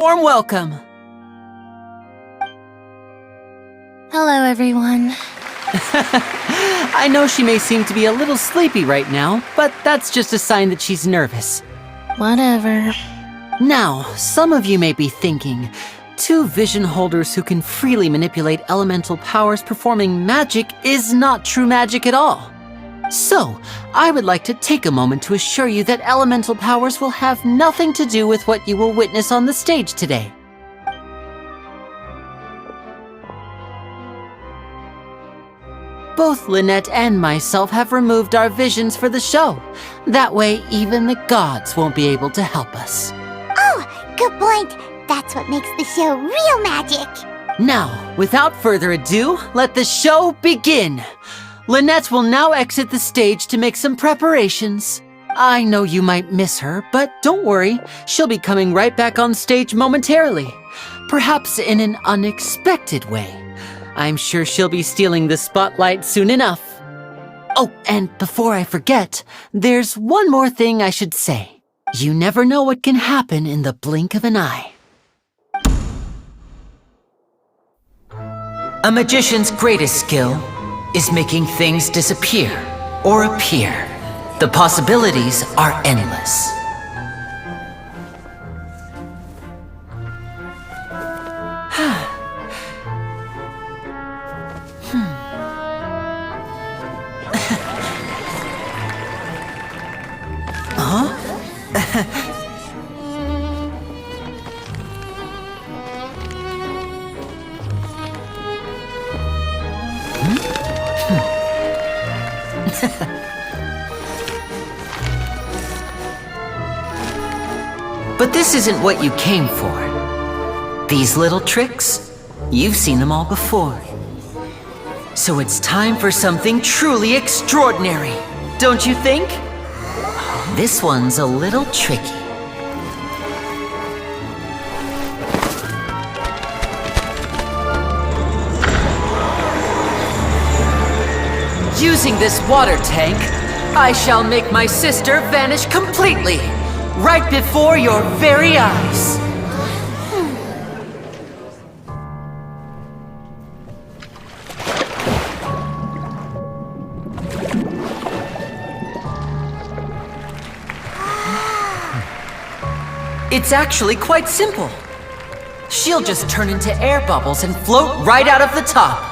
Warm welcome. Hello, everyone. I know she may seem to be a little sleepy right now, but that's just a sign that she's nervous. Whatever. Now, some of you may be thinking, two vision holders who can freely manipulate elemental powers performing magic is not true magic at all. So, I would like to take a moment to assure you that elemental powers will have nothing to do with what you will witness on the stage today. Both Lynette and myself have removed our visions for the show. That way, even the gods won't be able to help us. Oh, good point. That's what makes the show real magic. Now, without further ado, let the show begin. Lynette will now exit the stage to make some preparations. I know you might miss her, but don't worry, she'll be coming right back on stage momentarily. Perhaps in an unexpected way. I'm sure she'll be stealing the spotlight soon enough. Oh, and before I forget, there's one more thing I should say. You never know what can happen in the blink of an eye. A magician's greatest skill is making things disappear or appear. The possibilities are endless. But this isn't what you came for. These little tricks, you've seen them all before. So it's time for something truly extraordinary, don't you think? This one's a little tricky. Using this water tank, I shall make my sister vanish completely, right before your very eyes. It's actually quite simple. She'll just turn into air bubbles and float right out of the top.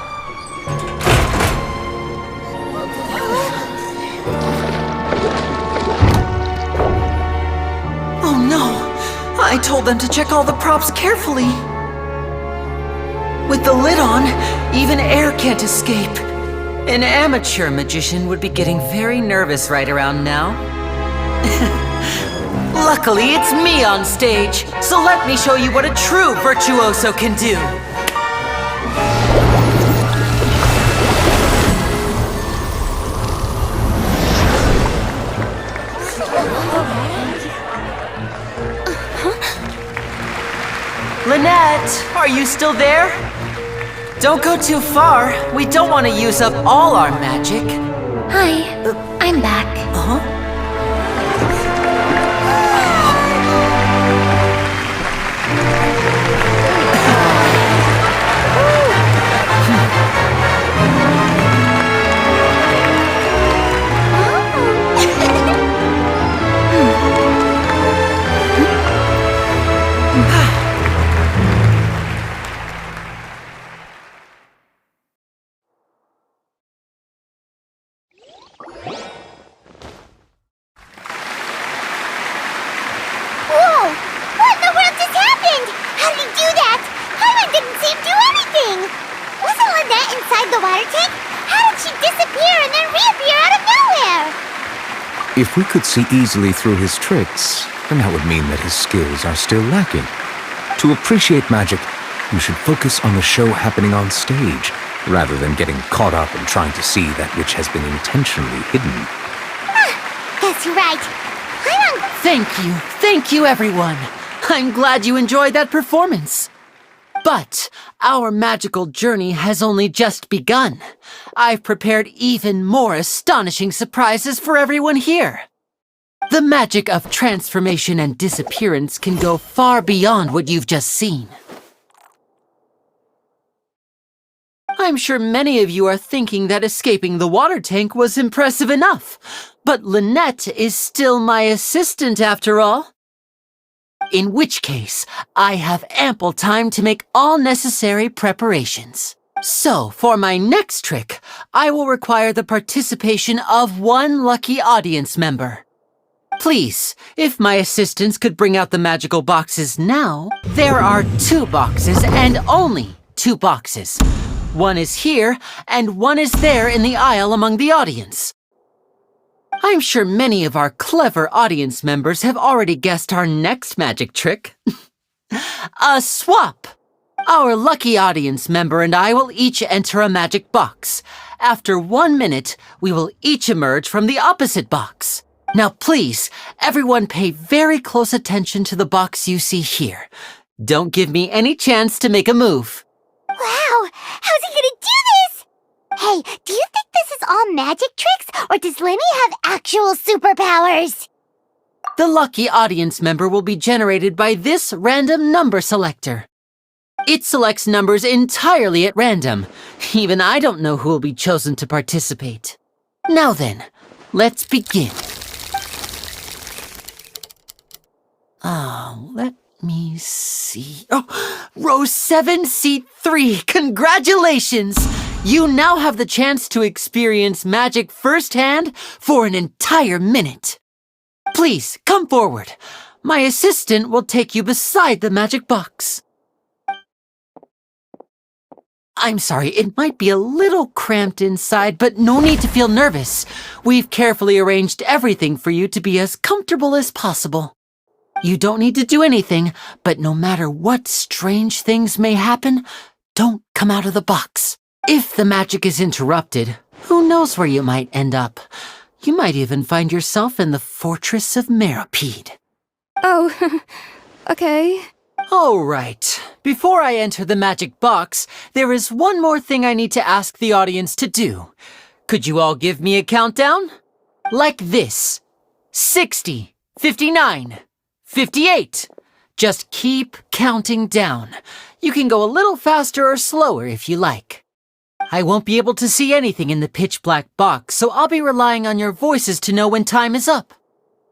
Oh no! I told them to check all the props carefully. With the lid on, even air can't escape. An amateur magician would be getting very nervous right around now. Luckily, it's me on stage, so let me show you what a true virtuoso can do. Lynette, are you still there? Don't go too far. We don't want to use up all our magic. Hi, I'm back. Uh-huh. If we could see easily through his tricks, then that would mean that his skills are still lacking. To appreciate magic, you should focus on the show happening on stage, rather than getting caught up in trying to see that which has been intentionally hidden. That's right. Thank you everyone. I'm glad you enjoyed that performance. But our magical journey has only just begun. I've prepared even more astonishing surprises for everyone here. The magic of transformation and disappearance can go far beyond what you've just seen. I'm sure many of you are thinking that escaping the water tank was impressive enough, but Lynette is still my assistant after all. In which case, I have ample time to make all necessary preparations. So, for my next trick, I will require the participation of one lucky audience member. Please, if my assistants could bring out the magical boxes now. There are 2 boxes and only 2 boxes. One is here and one is there in the aisle among the audience. I'm sure many of our clever audience members have already guessed our next magic trick. A swap! Our lucky audience member and I will each enter a magic box. After 1 minute, we will each emerge from the opposite box. Now please, everyone pay very close attention to the box you see here. Don't give me any chance to make a move. Wow! How's he gonna do this? Hey, do you think this is all magic tricks, or does Lyney have actual superpowers? The lucky audience member will be generated by this random number selector. It selects numbers entirely at random. Even I don't know who will be chosen to participate. Now then, let's begin. Let me see. Oh, row 7, seat 3. Congratulations! You now have the chance to experience magic firsthand for an entire minute. Please, come forward. My assistant will take you beside the magic box. I'm sorry, it might be a little cramped inside, but no need to feel nervous. We've carefully arranged everything for you to be as comfortable as possible. You don't need to do anything, but no matter what strange things may happen, don't come out of the box. If the magic is interrupted, who knows where you might end up? You might even find yourself in the Fortress of Meropide. Oh, okay. All right. Before I enter the magic box, there is one more thing I need to ask the audience to do. Could you all give me a countdown? Like this. 60, 59, 58. Just keep counting down. You can go a little faster or slower if you like. I won't be able to see anything in the pitch-black box, so I'll be relying on your voices to know when time is up.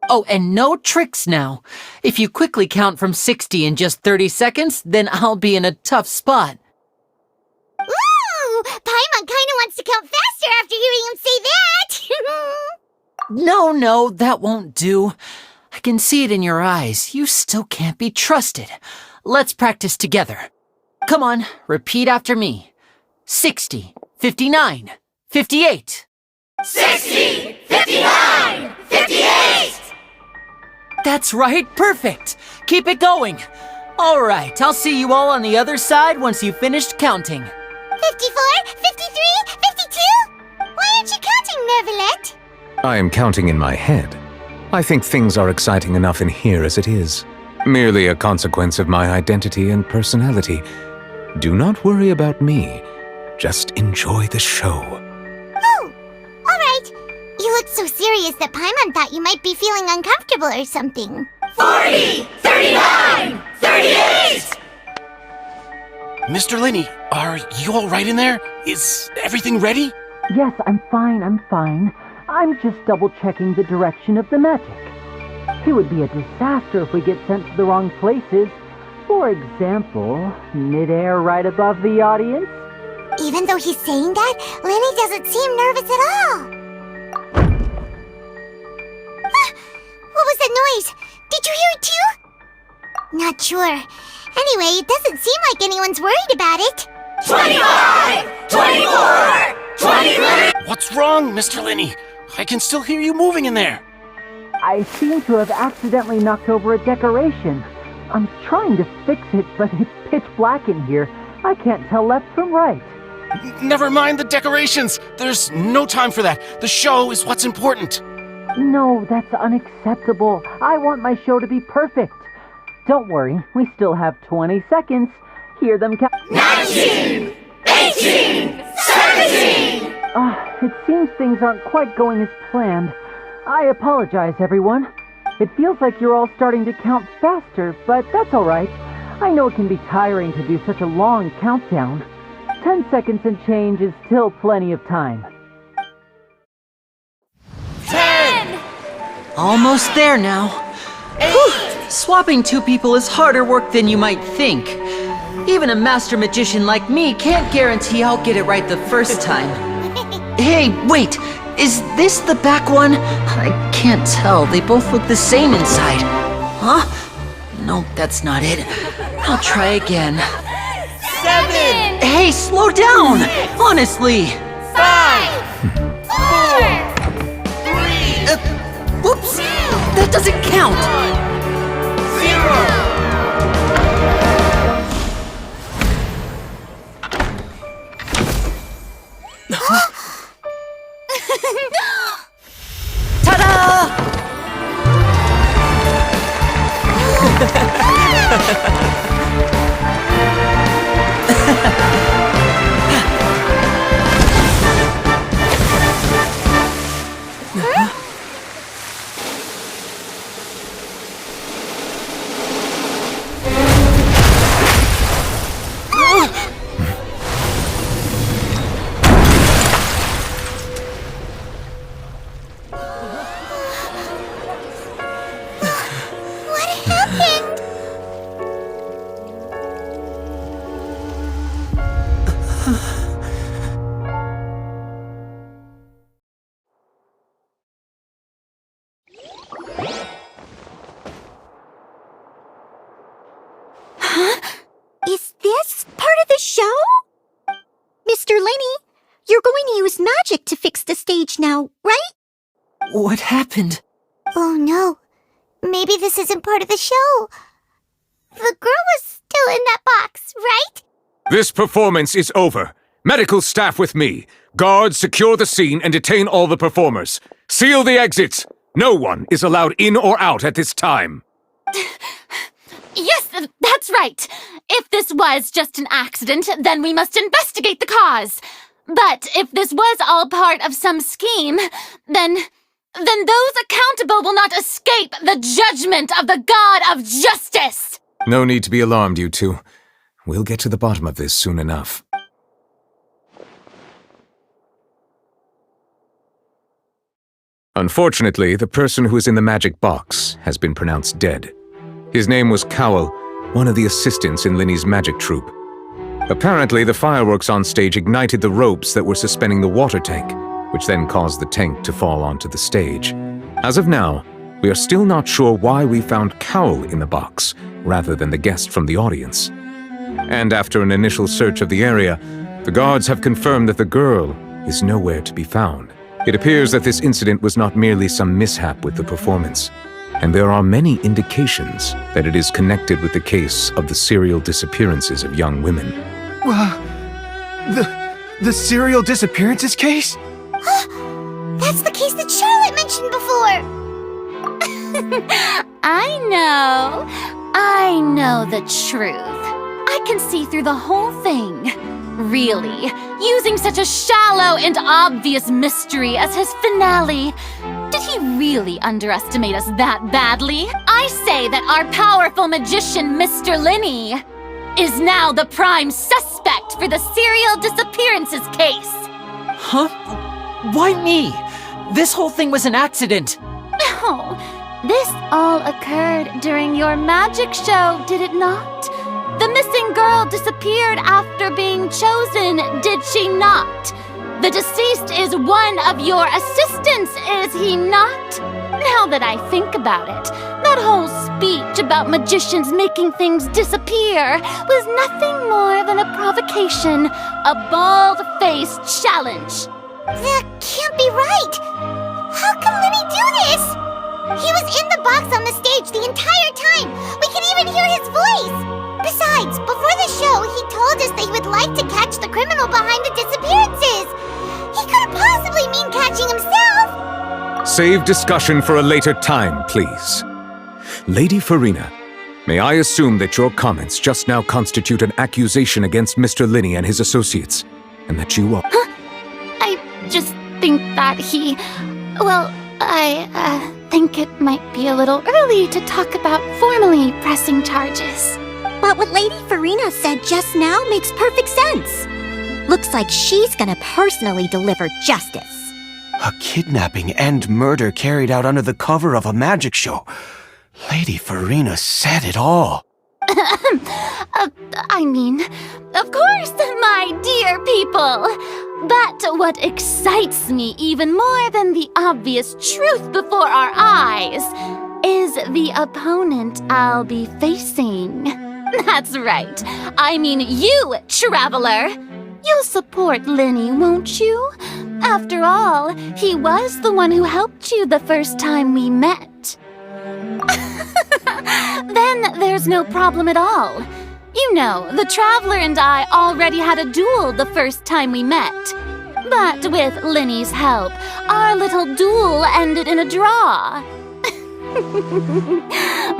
Oh, and no tricks now. If you quickly count from 60 in just 30 seconds, then I'll be in a tough spot. Ooh! Paimon kinda wants to count faster after hearing him say that! No, that won't do. I can see it in your eyes. You still can't be trusted. Let's practice together. Come on, repeat after me. 60, 59, 58. 60, 59, 58! That's right, perfect. Keep it going. All right, I'll see you all on the other side once you've finished counting. 54, 53, 52? Why aren't you counting, Nervalette? I am counting in my head. I think things are exciting enough in here as it is. Merely a consequence of my identity and personality. Do not worry about me. Just enjoy the show. Oh, all right. You look so serious that Paimon thought you might be feeling uncomfortable or something. 40, 39, 38! Mr. Lyney, are you all right in there? Is everything ready? Yes, I'm fine. I'm just double-checking the direction of the magic. It would be a disaster if we get sent to the wrong places. For example, midair right above the audience. Even though he's saying that, Lyney doesn't seem nervous at all. What was that noise? Did you hear it too? Not sure. Anyway, it doesn't seem like anyone's worried about it. 25, 24, 23! What's wrong, Mr. Lyney? I can still hear you moving in there. I seem to have accidentally knocked over a decoration. I'm trying to fix it, but it's pitch black in here. I can't tell left from right. Never mind the decorations. There's no time for that. The show is what's important. No, that's unacceptable. I want my show to be perfect. Don't worry, we still have 20 seconds. Hear them count. 19, 18, 17! It seems things aren't quite going as planned. I apologize, everyone. It feels like you're all starting to count faster, but that's alright. I know it can be tiring to do such a long countdown. 10 seconds and change is still plenty of time. 10, Almost there now. Whew. Swapping two people is harder work than you might think. Even a master magician like me can't guarantee I'll get it right the first time. Hey, wait! Is this the back one? I can't tell. They both look the same inside. Huh? No, that's not it. I'll try again. 7, Hey, slow down! Honestly! 5, 4, 3, Whoops! That doesn't count! 0. Ta-da! What happened? Is this part of the show? Mr. Lyney, you're going to use magic to fix the stage now, right? What happened? Oh no. Maybe this isn't part of the show. The girl was still in that box, right? This performance is over. Medical staff with me. Guards, secure the scene and detain all the performers. Seal the exits. No one is allowed in or out at this time. Yes, that's right. If this was just an accident, then we must investigate the cause. But if this was all part of some scheme, then those accountable will not escape the judgment of the God of Justice. No need to be alarmed, you two. We'll get to the bottom of this soon enough. Unfortunately, the person who is in the magic box has been pronounced dead. His name was Cowell, one of the assistants in Lyney's magic troupe. Apparently, the fireworks on stage ignited the ropes that were suspending the water tank, which then caused the tank to fall onto the stage. As of now, we are still not sure why we found Cowell in the box, rather than the guest from the audience. And after an initial search of the area, the guards have confirmed that the girl is nowhere to be found. It appears that this incident was not merely some mishap with the performance, and there are many indications that it is connected with the case of the serial disappearances of young women. The serial disappearances case? That's the case that Charlotte mentioned before. I know the truth. I can see through the whole thing. Really, using such a shallow and obvious mystery as his finale. Did he really underestimate us that badly? I say that our powerful magician, Mr. Lyney, is now the prime suspect for the serial disappearances case. Huh? Why me? This whole thing was an accident. No, this all occurred during your magic show, did it not? The missing girl disappeared after being chosen, did she not? The deceased is one of your assistants, is he not? Now that I think about it, that whole speech about magicians making things disappear was nothing more than a provocation, a bald-faced challenge. That can't be right. How can Lyney do this? He was in the box on the stage the entire time. We can even hear his voice. Besides, before the show, he told us that he would like to catch the criminal behind the disappearances. He couldn't possibly mean catching himself. Save discussion for a later time, please. Lady Farina, may I assume that your comments just now constitute an accusation against Mr. Lyney and his associates, and that you are— I just think that he... Well, think it might be a little early to talk about formally pressing charges. But what Lady Farina said just now makes perfect sense. Looks like she's gonna personally deliver justice. A kidnapping and murder carried out under the cover of a magic show. Lady Farina said it all. I mean, of course, my dear people. But what excites me even more than the obvious truth before our eyes is the opponent I'll be facing. That's right. I mean you, Traveler. You'll support Lyney, won't you? After all, he was the one who helped you the first time we met. Then there's no problem at all. You know, the Traveler and I already had a duel the first time we met. But with Lyney's help, our little duel ended in a draw.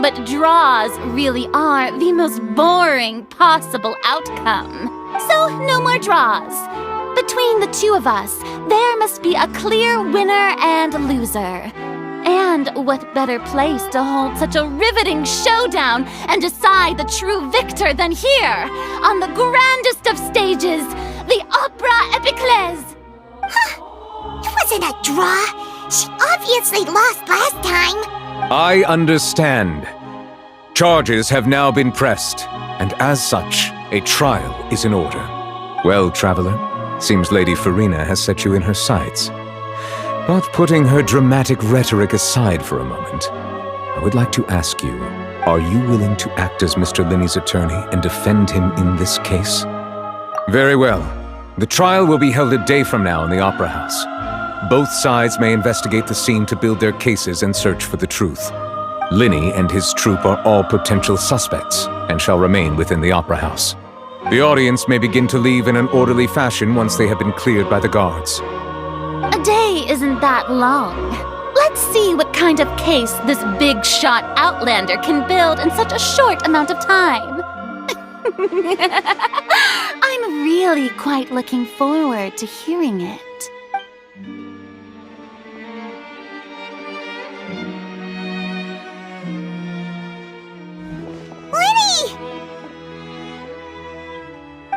But draws really are the most boring possible outcome. So no more draws. Between the two of us, there must be a clear winner and loser. And what better place to hold such a riveting showdown and decide the true victor than here, on the grandest of stages, the Opera Epiclese. It wasn't a draw. She obviously lost last time. I understand. Charges have now been pressed, and as such, a trial is in order. Well, Traveler, seems Lady Farina has set you in her sights. But putting her dramatic rhetoric aside for a moment, I would like to ask you, are you willing to act as Mr. Lyney's attorney and defend him in this case? Very well. The trial will be held a day from now in the Opera House. Both sides may investigate the scene to build their cases and search for the truth. Lyney and his troupe are all potential suspects and shall remain within the Opera House. The audience may begin to leave in an orderly fashion once they have been cleared by the guards. A day isn't that long. Let's see what kind of case this big-shot Outlander can build in such a short amount of time. I'm really quite looking forward to hearing it.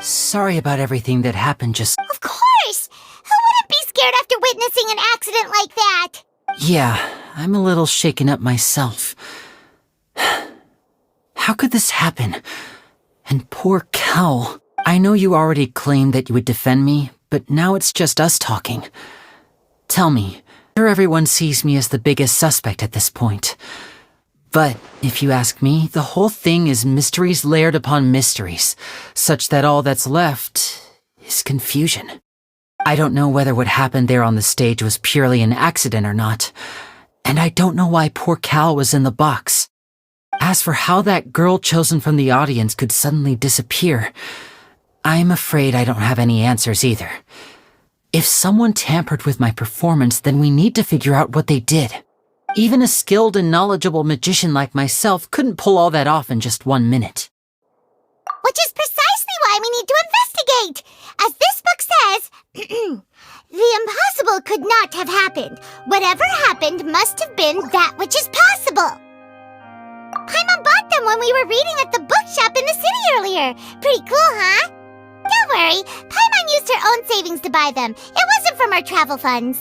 Sorry about everything that happened just... Of course! Who wouldn't be scared after witnessing an accident like that? Yeah, I'm a little shaken up myself. How could this happen? And poor Cal. I know you already claimed that you would defend me, but now it's just us talking. Tell me, sure everyone sees me as the biggest suspect at this point. But, if you ask me, the whole thing is mysteries layered upon mysteries, such that all that's left is confusion. I don't know whether what happened there on the stage was purely an accident or not, and I don't know why poor Cal was in the box. As for how that girl chosen from the audience could suddenly disappear, I'm afraid I don't have any answers either. If someone tampered with my performance, then we need to figure out what they did. Even a skilled and knowledgeable magician like myself couldn't pull all that off in just 1 minute. Which is precisely why we need to investigate! As this book says, the impossible could not have happened. Whatever happened must have been that which is possible. Paimon bought them when we were reading at the bookshop in the city earlier. Pretty cool, huh? Don't worry, Paimon used her own savings to buy them. It wasn't from our travel funds.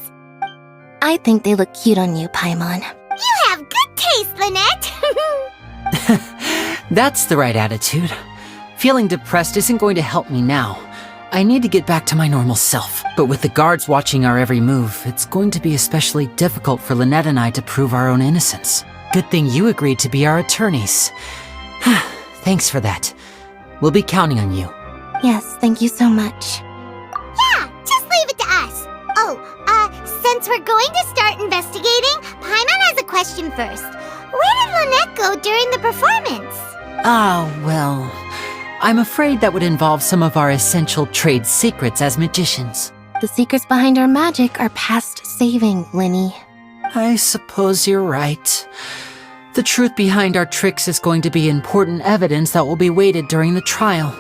I think they look cute on you, Paimon. You have good taste, Lynette! That's the right attitude. Feeling depressed isn't going to help me now. I need to get back to my normal self. But with the guards watching our every move, it's going to be especially difficult for Lynette and I to prove our own innocence. Good thing you agreed to be our attorneys. Thanks for that. We'll be counting on you. Yes, thank you so much. Yeah, just leave it to us. Oh, since we're going to start investigating, Paimon has a question first. Where did Lynette go during the performance? Well, I'm afraid that would involve some of our essential trade secrets as magicians. The secrets behind our magic are past saving, Lyney. I suppose you're right. The truth behind our tricks is going to be important evidence that will be weighted during the trial.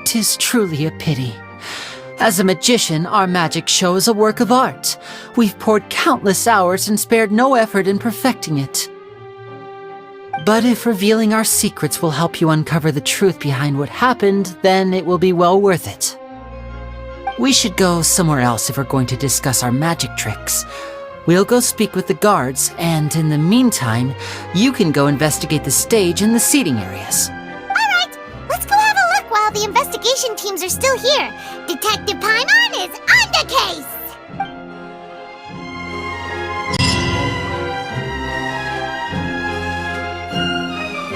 'Tis truly a pity. As a magician, our magic show is a work of art. We've poured countless hours and spared no effort in perfecting it. But if revealing our secrets will help you uncover the truth behind what happened, then it will be well worth it. We should go somewhere else if we're going to discuss our magic tricks. We'll go speak with the guards, and in the meantime, you can go investigate the stage and the seating areas. Alright, let's go have a look while the investigation teams are still here. Detective Paimon is on the case!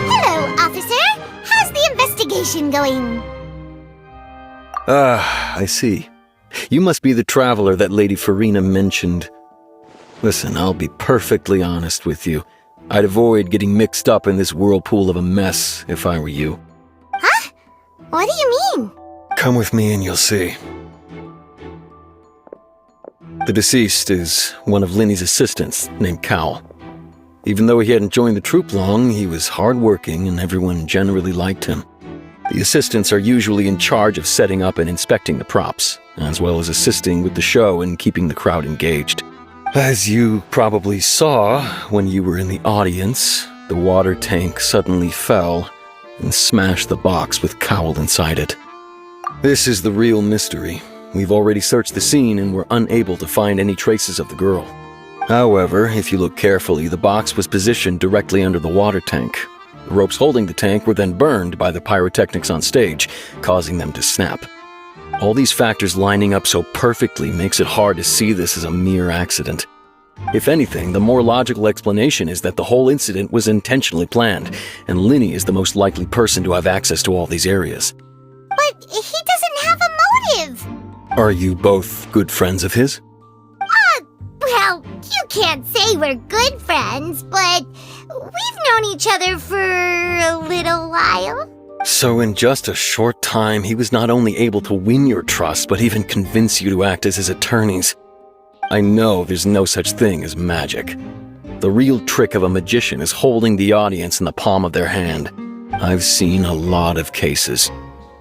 Hello, officer. How's the investigation going? I see. You must be the traveler that Lady Farina mentioned. Listen, I'll be perfectly honest with you. I'd avoid getting mixed up in this whirlpool of a mess if I were you. Huh? What do you mean? Come with me and you'll see. The deceased is one of Lyney's assistants named Cal. Even though he hadn't joined the troupe long, he was hardworking and everyone generally liked him. The assistants are usually in charge of setting up and inspecting the props, as well as assisting with the show and keeping the crowd engaged. As you probably saw when you were in the audience, the water tank suddenly fell and smashed the box with Cowl inside it. This is the real mystery. We've already searched the scene and were unable to find any traces of the girl. However, if you look carefully, the box was positioned directly under the water tank. The ropes holding the tank were then burned by the pyrotechnics on stage, causing them to snap. All these factors lining up so perfectly makes it hard to see this as a mere accident. If anything, the more logical explanation is that the whole incident was intentionally planned, and Lyney is the most likely person to have access to all these areas. But he doesn't have a motive! Are you both good friends of his? Well, you can't say we're good friends, but we've known each other for a little while. So in just a short time, he was not only able to win your trust, but even convince you to act as his attorneys. I know there's no such thing as magic. The real trick of a magician is holding the audience in the palm of their hand. I've seen a lot of cases,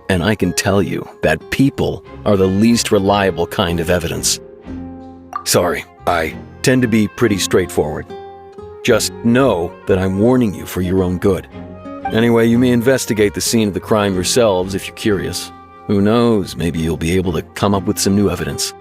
and I can tell you that people are the least reliable kind of evidence. Sorry, I tend to be pretty straightforward. Just know that I'm warning you for your own good. Anyway, you may investigate the scene of the crime yourselves if you're curious. Who knows, maybe you'll be able to come up with some new evidence.